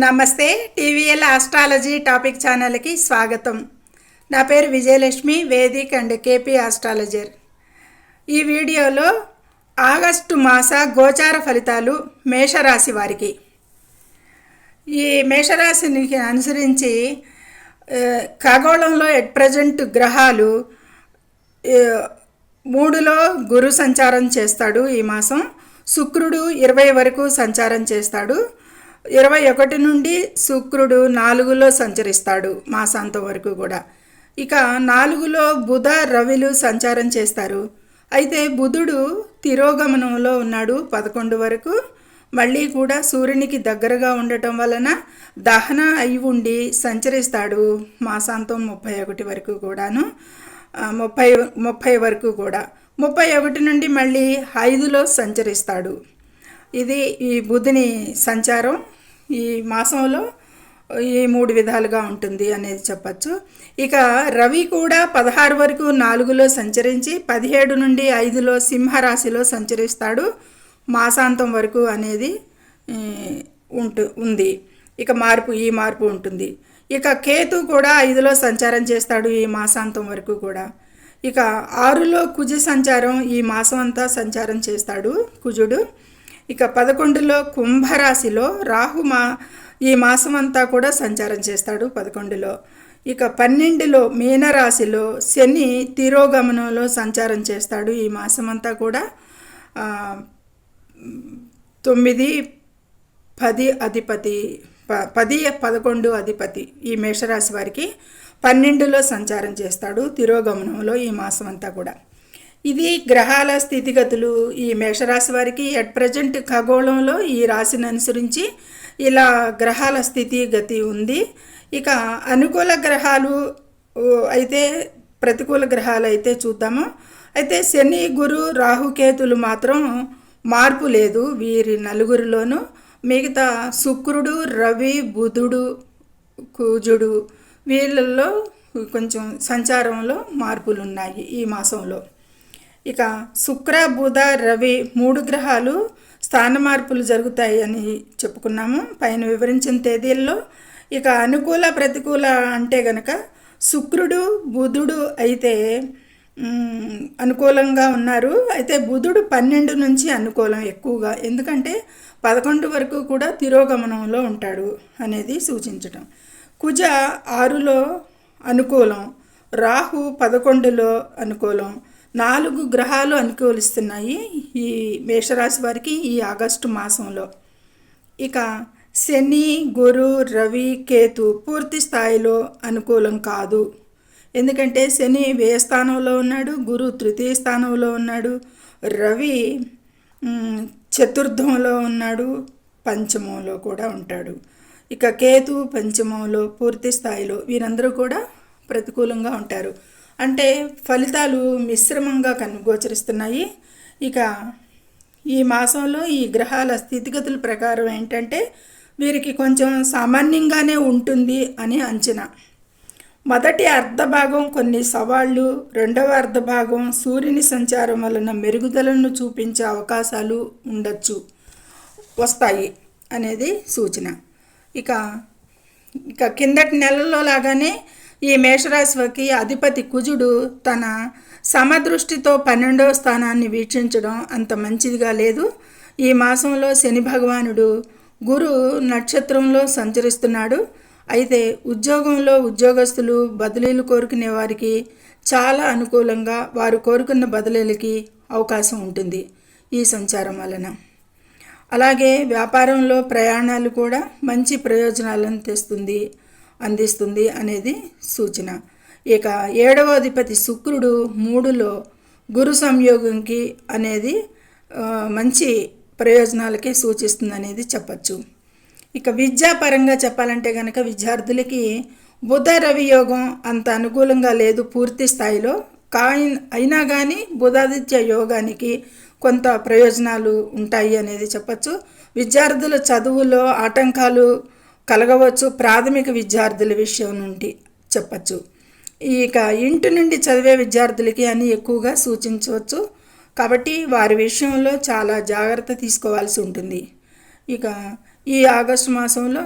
నమస్తే. TVL astrology topic ఛానల్కి స్వాగతం. నా పేరు Vijayalakshmi, Vedic and KP astrologer. ఈ వీడియోలో ఆగస్టు మాస గోచార ఫలితాలు మేషరాశి వారికి. ఈ మేషరాశిని అనుసరించి ఖగోళంలో ఎట్ ప్రజెంట్ గ్రహాలు 3లో గురు సంచారం చేస్తాడు. ఈ మాసం శుక్రుడు 20 వరకు సంచారం చేస్తాడు. 21 నుండి శుక్రుడు 4లో సంచరిస్తాడు మాసాంతం వరకు కూడా. ఇక 4లో బుధ రవిలు సంచారం చేస్తారు. అయితే బుధుడు తిరోగమనంలో ఉన్నాడు 11 వరకు. మళ్ళీ కూడా సూర్యునికి దగ్గరగా ఉండటం వలన దహన అయి ఉండి సంచరిస్తాడు మాసాంతం 31 వరకు కూడాను. 30 వరకు కూడా 31 నుండి మళ్ళీ 5లో సంచరిస్తాడు. ఇది ఈ బుధుని సంచారం ఈ మాసంలో ఈ 3 విధాలుగా ఉంటుంది అనేది చెప్పచ్చు. ఇక రవి కూడా 16 వరకు 4లో సంచరించి 17 నుండి 5లో సింహరాశిలో సంచరిస్తాడు మాసాంతం వరకు అనేది ఉంది. ఇక ఈ మార్పు ఉంటుంది. ఇక కేతు కూడా 5లో సంచారం చేస్తాడు ఈ మాసాంతం వరకు కూడా. ఇక 6లో కుజ సంచారం ఈ మాసం అంతా సంచారం చేస్తాడు కుజుడు. ఇక 11లో కుంభరాశిలో రాహు ఈ మాసం అంతా కూడా సంచారం చేస్తాడు 11లో. ఇక 12లో మీనరాశిలో శని తిరోగమనంలో సంచారం చేస్తాడు ఈ మాసం అంతా కూడా. 9, 10 అధిపతి 10, 11 అధిపతి ఈ మేషరాశి వారికి 12లో సంచారం చేస్తాడు తిరోగమనంలో ఈ మాసం అంతా కూడా. ఇది గ్రహాల స్థితిగతులు ఈ మేషరాశి వారికి ఎట్ ప్రజెంట్ ఖగోళంలో ఈ రాశిని అనుసరించి ఇలా గ్రహాల స్థితిగతి ఉంది. ఇక అనుకూల గ్రహాలు అయితే ప్రతికూల గ్రహాలు అయితే చూద్దాము. అయితే శని, గురు, రాహుకేతులు మాత్రం మార్పు లేదు వీరి నలుగురిలోనూ. మిగతా శుక్రుడు, రవి, బుధుడు, కుజుడు వీళ్ళల్లో కొంచెం సంచారంలో మార్పులు ఉన్నాయి ఈ మాసంలో. ఇక శుక్ర, బుధ, రవి 3 గ్రహాలు స్థాన మార్పులు జరుగుతాయి అని చెప్పుకున్నాము పైన వివరించిన తేదీల్లో. ఇక అనుకూల ప్రతికూల అంటే గనక శుక్రుడు, బుధుడు అయితే అనుకూలంగా ఉన్నారు. అయితే బుధుడు 12 నుంచి అనుకూలం ఎక్కువగా, ఎందుకంటే 11 వరకు కూడా తిరోగమనంలో ఉంటాడు అనేది సూచించటం. కుజ 6లో అనుకూలం, రాహు 11లో అనుకూలం. 4 గ్రహాలు అనుకూలిస్తున్నాయి ఈ మేషరాశి వారికి ఈ ఆగస్టు మాసంలో. ఇక శని, గురు, రవి, కేతు పూర్తి స్థాయిలో అనుకూలం కాదు. ఎందుకంటే శని వ్యయ స్థానంలో ఉన్నాడు, గురు తృతీయ స్థానంలో ఉన్నాడు, రవి చతుర్థంలో ఉన్నాడు, పంచమంలో కూడా ఉంటాడు. ఇక కేతు పంచమంలో పూర్తి స్థాయిలో. వీరందరూ కూడా ప్రతికూలంగా ఉంటారు. అంటే ఫలితాలు మిశ్రమంగా గోచరిస్తున్నాయి. ఇక ఈ మాసంలో ఈ గ్రహాల స్థితిగతుల ప్రకారం ఏంటంటే వీరికి కొంచెం సామాన్యంగానే ఉంటుంది అని అంచనా. మొదటి అర్ధభాగం కొన్ని సవాళ్ళు, రెండవ అర్ధభాగం సూర్యుని సంచారం వలన మెరుగుదలను చూపించే అవకాశాలు వస్తాయి అనేది సూచన. ఇక కిందటి నెలలో లాగానే ఈ మేషరాశికి అధిపతి కుజుడు తన సమదృష్టితో 12వ స్థానాన్ని వీక్షించడం అంత మంచిదిగా లేదు. ఈ మాసంలో శని భగవానుడు గురు నక్షత్రంలో సంచరిస్తున్నాడు. అయితే ఉద్యోగంలో ఉద్యోగస్తులు బదిలీలు కోరుకునే వారికి చాలా అనుకూలంగా వారు కోరుకున్న బదిలీలకి అవకాశం ఉంటుంది ఈ సంచారం వలన. అలాగే వ్యాపారంలో ప్రయాణాలు కూడా మంచి ప్రయోజనాలను అందిస్తుంది అనేది సూచన. ఇక 7వ అధిపతి శుక్రుడు 3లో గురు సంయోగంకి అనేది మంచి ప్రయోజనాలకే సూచిస్తుంది అనేది చెప్పచ్చు. ఇక విద్యాపరంగా చెప్పాలంటే కనుక విద్యార్థులకి బుధ రవి యోగం అంత అనుకూలంగా లేదు పూర్తి స్థాయిలో. అయినా కానీ బుధాదిత్య యోగానికి కొంత ప్రయోజనాలు ఉంటాయి అనేది చెప్పచ్చు. విద్యార్థుల చదువులో ఆటంకాలు కలగవచ్చు ప్రాథమిక విద్యార్థుల విషయం నుండి చెప్పచ్చు. ఇక ఇంటి నుండి చదివే విద్యార్థులకి అని ఎక్కువగా సూచించవచ్చు. కాబట్టి వారి విషయంలో చాలా జాగ్రత్త తీసుకోవాల్సి ఉంటుంది. ఇక ఈ ఆగస్టు మాసంలో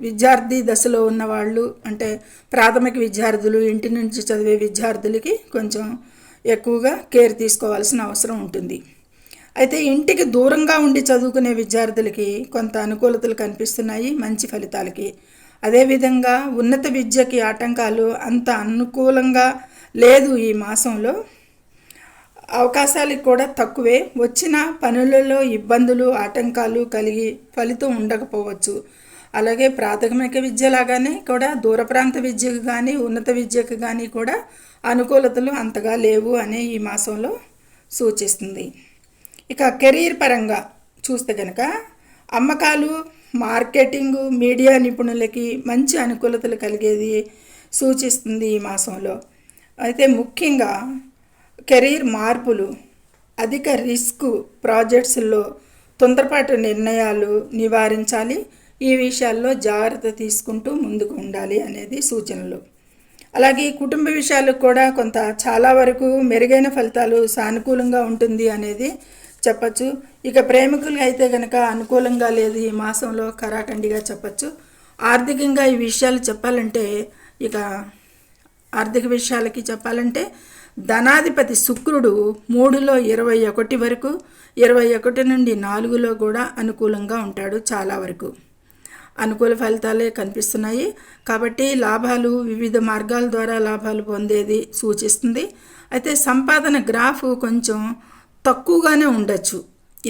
విద్యార్థి దశలో ఉన్నవాళ్ళు, అంటే ప్రాథమిక విద్యార్థులు, ఇంటి నుంచి చదివే విద్యార్థులకి కొంచెం ఎక్కువగా కేర్ తీసుకోవాల్సిన అవసరం ఉంటుంది. అయితే ఇంటికి దూరంగా ఉండి చదువుకునే విద్యార్థులకి కొంత అనుకూలతలు కనిపిస్తున్నాయి మంచి ఫలితాలకి. అదేవిధంగా ఉన్నత విద్యకి ఆటంకాలు అంత అనుకూలంగా లేదు. ఈ మాసంలో అవకాశాలు కూడా తక్కువే. వచ్చిన పనులలో ఇబ్బందులు, ఆటంకాలు కలిగి ఫలితం ఉండకపోవచ్చు. అలాగే ప్రాథమిక విద్య లాగానే కూడా దూర ప్రాంత విద్యకు కానీ ఉన్నత విద్యకు కానీ కూడా అనుకూలతలు అంతగా లేవు అనే ఈ మాసంలో సూచిస్తుంది. ఇక కెరీర్ పరంగా చూస్తే కనుక అమ్మకాలు, మార్కెటింగ్, మీడియా నిపుణులకి మంచి అనుకూలతలు కలిగేది సూచిస్తుంది ఈ మాసంలో. అయితే ముఖ్యంగా కెరీర్ మార్పులు, అధిక రిస్క్ ప్రాజెక్ట్స్లో తొందరపాటు నిర్ణయాలు నివారించాలి. ఈ విషయాల్లో జాగ్రత్త తీసుకుంటూ ముందుకు ఉండాలి అనేది సూచనలు. అలాగే కుటుంబ విషయాలకు కూడా చాలా వరకు మెరుగైన ఫలితాలు సానుకూలంగా ఉంటుంది అనేది చెప్పచ్చు. ఇక ప్రేమికులు అయితే కనుక అనుకూలంగా లేదు ఈ మాసంలో, కరాఖండిగా చెప్పచ్చు. ఆర్థికంగా ఈ విషయాలు చెప్పాలంటే, ఇక ఆర్థిక విషయాలకి చెప్పాలంటే ధనాధిపతి శుక్రుడు 3లో 21 వరకు, 21 నుండి 4లో కూడా అనుకూలంగా ఉంటాడు. చాలా వరకు అనుకూల ఫలితాలే కనిపిస్తున్నాయి. కాబట్టి లాభాలు, వివిధ మార్గాల ద్వారా లాభాలు పొందేది సూచిస్తుంది. అయితే సంపాదన గ్రాఫ్ కొంచెం తక్కువగానే ఉండొచ్చు.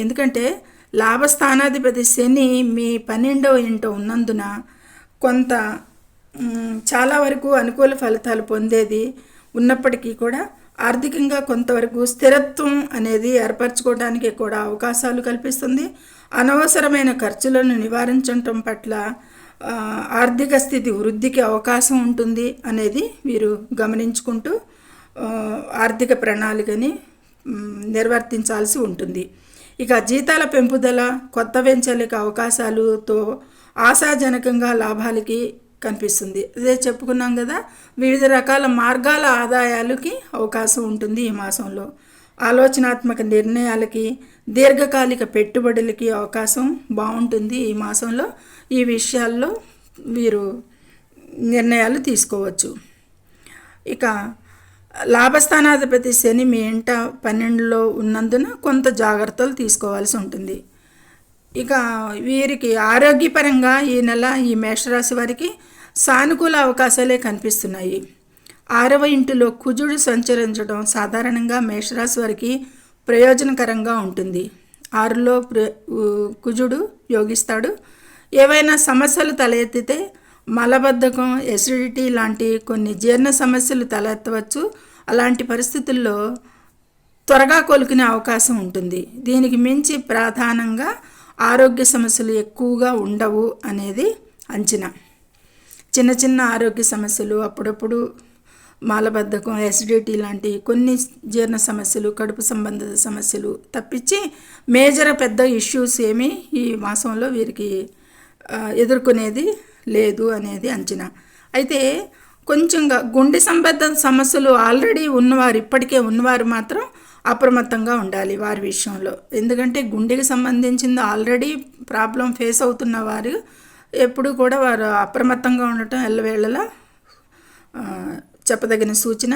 ఎందుకంటే లాభస్థానాధిపతి శని మీ 12వ ఇంట ఉన్నందున కొంత చాలా వరకు అనుకూల ఫలితాలు పొందేది ఉన్నప్పటికీ కూడా ఆర్థికంగా కొంతవరకు స్థిరత్వం అనేది ఏర్పరచుకోవడానికి కూడా అవకాశాలు కల్పిస్తుంది. అనవసరమైన ఖర్చులను నివారించడం పట్ల ఆర్థిక స్థితి వృద్ధికి అవకాశం ఉంటుంది అనేది వీరు గమనించుకుంటూ ఆర్థిక ప్రణాళికని నిర్వర్తించాల్సి ఉంటుంది. ఇక జీతాల పెంపుదల, కొత్త వెంచర్లకు అవకాశాలతో ఆశాజనకంగా లాభాలకి కనిపిస్తుంది. అదే చెప్పుకున్నాం కదా, వివిధ రకాల మార్గాల ఆదాయాలకి అవకాశం ఉంటుంది ఈ మాసంలో. ఆలోచనాత్మక నిర్ణయాలకి, దీర్ఘకాలిక పెట్టుబడులకి అవకాశం బాగుంటుంది ఈ మాసంలో. ఈ విషయాల్లో వీరు నిర్ణయాలు తీసుకోవచ్చు. ఇక లాభస్థానాధిపతి శని మీ ఇంట 12లో ఉన్నందున కొంత జాగ్రత్తలు తీసుకోవాల్సి ఉంటుంది. ఇక వీరికి ఆరోగ్యపరంగా ఈ నెల ఈ మేషరాశి వారికి సానుకూల అవకాశాలే కనిపిస్తున్నాయి. 6వ ఇంటిలో కుజుడు సంచరించడం సాధారణంగా మేషరాశి వారికి ప్రయోజనకరంగా ఉంటుంది. 6లో కుజుడు యోగిస్తాడు. ఏవైనా సమస్యలు తలెత్తితే మలబద్ధకం, ఎసిడిటీ లాంటి కొన్ని జీర్ణ సమస్యలు తలెత్తవచ్చు. అలాంటి పరిస్థితుల్లో త్వరగా కోలుకునే అవకాశం ఉంటుంది. దీనికి మించి ప్రధానంగా ఆరోగ్య సమస్యలు ఎక్కువగా ఉండవు అనేది అంచనా. చిన్న చిన్న ఆరోగ్య సమస్యలు, అప్పుడప్పుడు మలబద్ధకం, ఎసిడిటీ లాంటి కొన్ని జీర్ణ సమస్యలు, కడుపు సంబంధిత సమస్యలు తప్పించి మేజర్ పెద్ద ఇష్యూస్ ఏమీ ఈ మాసంలో వీరికి ఎదుర్కొనేది లేదు అనేది అంచనా. అయితే కొంచెంగా గుండె సంబంధ సమస్యలు ఆల్రెడీ ఉన్నవారు, ఇప్పటికే ఉన్నవారు మాత్రం అప్రమత్తంగా ఉండాలి వారి విషయంలో. ఎందుకంటే గుండెకి సంబంధించింది ఆల్రెడీ ప్రాబ్లం ఫేస్ అవుతున్న వారు ఎప్పుడు కూడా వారు అప్రమత్తంగా ఉండటం ఎల్లవేళలా చెప్పదగిన సూచన.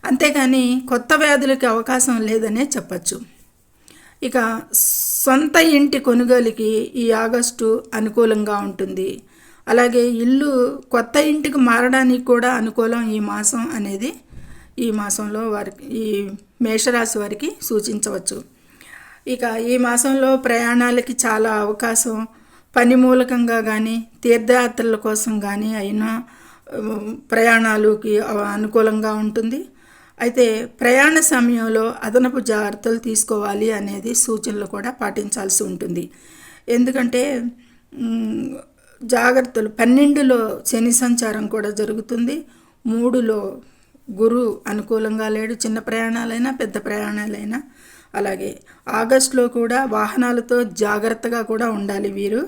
అంతేగాని కొత్త వ్యాధులకి అవకాశం లేదనే చెప్పచ్చు. ఇక సొంత ఇంటి కొనుగోలుకి ఈ ఆగస్టు అనుకూలంగా ఉంటుంది. అలాగే కొత్త ఇంటికి మారడానికి కూడా అనుకూలం ఈ మాసం అనేది ఈ మాసంలో వారికి, ఈ మేషరాశి వారికి సూచించవచ్చు. ఇక ఈ మాసంలో ప్రయాణాలకి చాలా అవకాశం, పని మూలకంగా కానీ తీర్థయాత్రల కోసం కానీ అయినా ప్రయాణాలకి అనుకూలంగా ఉంటుంది. అయితే ప్రయాణ సమయంలో అదనపు జాగ్రత్తలు తీసుకోవాలి అనేది సూచనలు కూడా పాటించాల్సి ఉంటుంది. ఎందుకంటే జాగ్రత్తలు 12లో శని సంచారం కూడా జరుగుతుంది. 3లో గురు అనుకూలంగా లేడు, చిన్న ప్రయాణాలైనా పెద్ద ప్రయాణాలైనా. అలాగే ఆగస్టులో కూడా వాహనాలతో జాగ్రత్తగా కూడా ఉండాలి వీరు.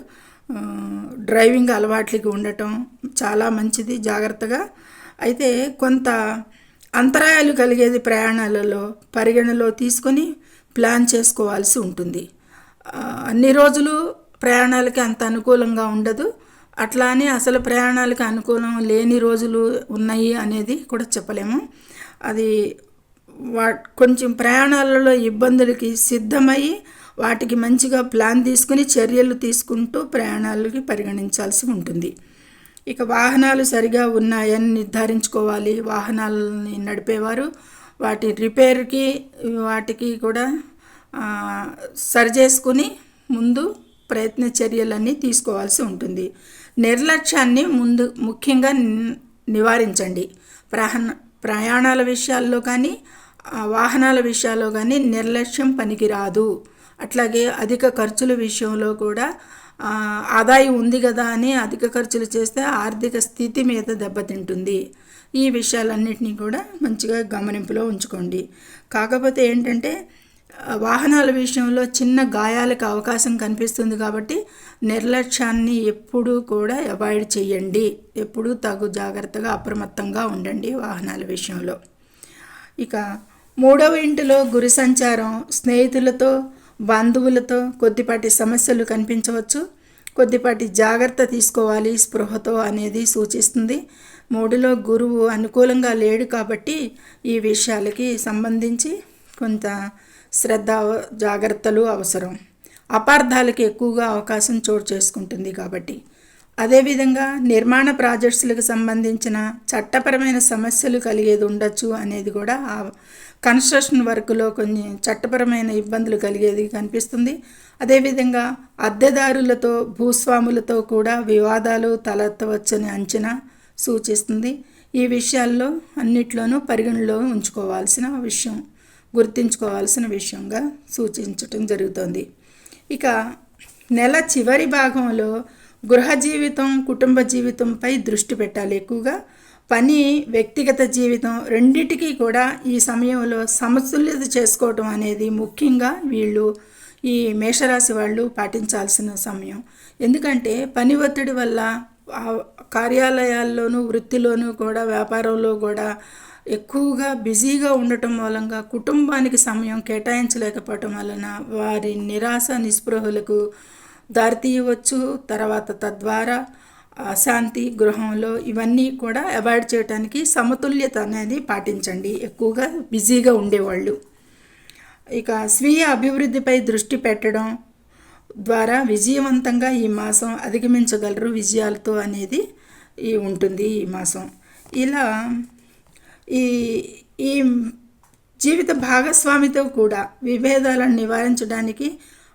డ్రైవింగ్ అలవాట్లకి ఉండటం చాలా మంచిది, జాగ్రత్తగా. అయితే కొంత అంతరాయాలు కలిగేది ప్రయాణాలలో పరిగణలో తీసుకొని ప్లాన్ చేసుకోవాల్సి ఉంటుంది. అన్ని రోజులు ప్రయాణాలకి అంత అనుకూలంగా ఉండదు. అట్లా అని అసలు ప్రయాణాలకి అనుకూలం లేని రోజులు ఉన్నాయి అనేది కూడా చెప్పలేము. అది కొంచెం ప్రయాణాలలో ఇబ్బందులకి సిద్ధమై వాటికి మంచిగా ప్లాన్ తీసుకుని చర్యలు తీసుకుంటూ ప్రయాణాలకి పరిగణించాల్సి ఉంటుంది. ఇక వాహనాలు సరిగా ఉన్నాయని నిర్ధారించుకోవాలి. వాహనాలని నడిపేవారు వాటి రిపేర్కి వాటికి కూడా సరి చేసుకుని ముందు ప్రయత్న చర్యలన్నీ తీసుకోవాల్సి ఉంటుంది. నిర్లక్ష్యాన్ని ముఖ్యంగా నివారించండి. ప్రయాణాల విషయాల్లో కానీ వాహనాల విషయాల్లో కానీ నిర్లక్ష్యం పనికిరాదు. అట్లాగే అధిక ఖర్చుల విషయంలో కూడా ఆదాయం ఉంది కదా అని అధిక ఖర్చులు చేస్తే ఆర్థిక స్థితి మీద దెబ్బతింటుంది. ఈ విషయాలన్నింటినీ కూడా మంచిగా గమనింపులో ఉంచుకోండి. కాకపోతే ఏంటంటే వాహనాల విషయంలో చిన్న గాయాలకు అవకాశం కనిపిస్తుంది కాబట్టి నిర్లక్ష్యాన్ని ఎప్పుడూ కూడా అవాయిడ్ చేయండి. ఎప్పుడూ తగు జాగ్రత్తగా అప్రమత్తంగా ఉండండి వాహనాల విషయంలో. ఇక 3వ ఇంటిలో గురు సంచారం స్నేహితులతో బంధువులతో కొద్దిపాటి సమస్యలు కనిపించవచ్చు. కొద్దిపాటి జాగ్రత్త తీసుకోవాలి స్పృహతో అనేది సూచిస్తుంది. 3లో గురువు అనుకూలంగా లేడు కాబట్టి ఈ విషయాలకి సంబంధించి కొంత శ్రద్ధ జాగ్రత్తలు అవసరం. అపార్థాలకి ఎక్కువగా అవకాశం చోటు చేసుకుంటుంది కాబట్టి. అదేవిధంగా నిర్మాణ ప్రాజెక్ట్స్లకు సంబంధించిన చట్టపరమైన సమస్యలు కలిగేది ఉండొచ్చు అనేది కూడా కన్స్ట్రక్షన్ వర్క్లో కొన్ని చట్టపరమైన ఇబ్బందులు కలిగేది కనిపిస్తుంది. అదేవిధంగా అద్దెదారులతో భూస్వాములతో కూడా వివాదాలు తలెత్తవచ్చని అంచనా సూచిస్తుంది. ఈ విషయాల్లో అన్నిట్లోనూ పరిగణలో ఉంచుకోవాల్సిన విషయం, గుర్తించుకోవాల్సిన విషయంగా సూచించటం జరుగుతుంది. ఇక నెల చివరి భాగంలో గృహ జీవితం కుటుంబ జీవితంపై దృష్టి పెట్టాలి. ఎక్కువగా పని వ్యక్తిగత జీవితం రెండిటికీ కూడా ఈ సమయంలో సమతుల్యత చేసుకోవటం అనేది ముఖ్యంగా వీళ్ళు ఈ మేషరాశి వాళ్ళు పాటించాల్సిన సమయం. ఎందుకంటే పని ఒత్తిడి వల్ల కార్యాలయాల్లోనూ వృత్తిలోనూ కూడా వ్యాపారంలో కూడా ఎక్కువగా బిజీగా ఉండటం మూలంగా కుటుంబానికి సమయం కేటాయించలేకపోవటం వలన వారి నిరాశ నిస్పృహలకు దారితీయవచ్చు. తర్వాత తద్వారా అశాంతి గృహంలో ఇవన్నీ కూడా అవాయిడ్ చేయడానికి సమతుల్యత అనేది పాటించండి ఎక్కువగా బిజీగా ఉండేవాళ్ళు. ఇక స్వీయ అభివృద్ధిపై దృష్టి పెట్టడం ద్వారా విజయవంతంగా ఈ మాసం అధిగమించగలరు విజయాలతో అనేది ఉంటుంది ఈ మాసం. ఇలా ఈ జీవిత భాగస్వామితో కూడా విభేదాలను నివారించడానికి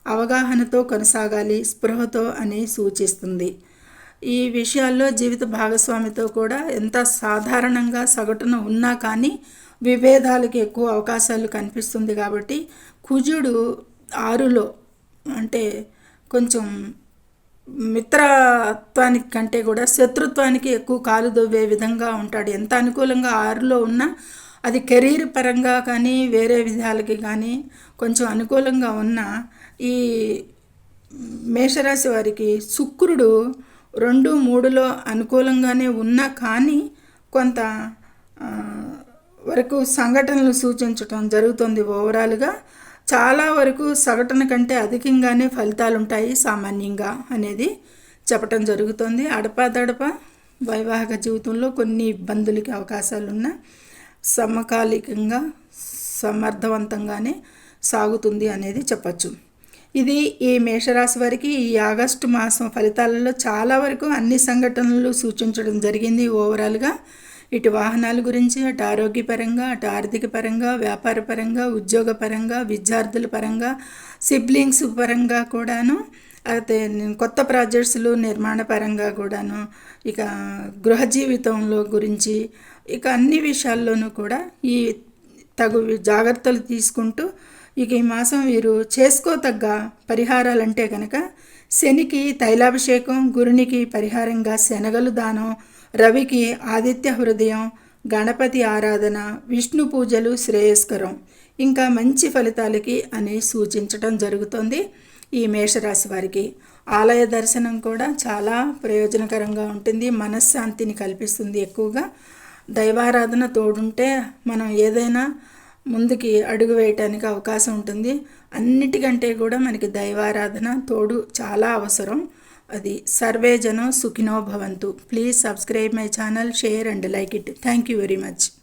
అవగాహనతో కొనసాగాలి స్పృహతో అని సూచిస్తుంది. ఈ విషయాల్లో జీవిత భాగస్వామితో కూడా ఎంత సాధారణంగా సగటున ఉన్నా కానీ విభేదాలకి ఎక్కువ అవకాశాలు కనిపిస్తుంది. కాబట్టి కుజుడు 6లో అంటే కొంచెం మిత్రత్వానికి కంటే కూడా శత్రుత్వానికి ఎక్కువ కాలు దొవ్వే విధంగా ఉంటాడు. ఎంత అనుకూలంగా 6లో ఉన్నా అది కెరీర్ పరంగా కానీ వేరే విధాలకి కానీ కొంచెం అనుకూలంగా ఉన్న ఈ మేషరాశి వారికి శుక్రుడు 2, 3లో అనుకూలంగానే ఉన్నా కానీ కొంత వరకు సంఘటనలు సూచించటం జరుగుతుంది. ఓవరాల్గా చాలా వరకు సగటున కంటే అధికంగానే ఫలితాలు ఉంటాయి సామాన్యంగా అనేది చెప్పటం జరుగుతుంది. అడపాదడప వైవాహిక జీవితంలో కొన్ని ఇబ్బందులకి అవకాశాలున్న సమకాలికంగా సమర్థవంతంగానే సాగుతుంది అనేది చెప్పచ్చు. ఇది ఈ మేషరాశి వారికి ఈ ఆగస్టు మాసం ఫలితాలలో చాలా వరకు అన్ని సంఘటనలు సూచించడం జరిగింది. ఓవరాల్గా ఇటు వాహనాల గురించి, అటు ఆరోగ్యపరంగా, అటు ఆర్థిక పరంగా, వ్యాపార పరంగా, ఉద్యోగ పరంగా, విద్యార్థుల పరంగా, సిబ్లింగ్స్ పరంగా కూడాను, అయితే కొత్త ప్రాజెక్ట్స్లు నిర్మాణ పరంగా కూడాను, ఇక గృహ జీవితంలో గురించి, ఇక అన్ని విషయాల్లోనూ కూడా ఈ తగు జాగ్రత్తలు తీసుకుంటూ ఇక ఈ మాసం వీరు చేసుకోతగ్గ పరిహారాలంటే కనుక శనికి తైలాభిషేకం, గురునికి పరిహారంగా శనగలు దానం, రవికి ఆదిత్య హృదయం, గణపతి ఆరాధన, విష్ణు పూజలు శ్రేయస్కరం, ఇంకా మంచి ఫలితాలకి అని సూచించటం జరుగుతుంది. ఈ మేషరాశి వారికి ఆలయ దర్శనం కూడా చాలా ప్రయోజనకరంగా ఉంటుంది, మనశ్శాంతిని కల్పిస్తుంది. ఎక్కువగా దైవారాధన తోడుంటే మనం ఏదైనా ముందుకి అడుగు వేయటానికి అవకాశం ఉంటుంది. అన్నిటికంటే కూడా మనకి దైవారాధన తోడు చాలా అవసరం. అది సర్వే జనం సుఖినో భవంతు. Please subscribe my channel, share and like it. Thank you very much.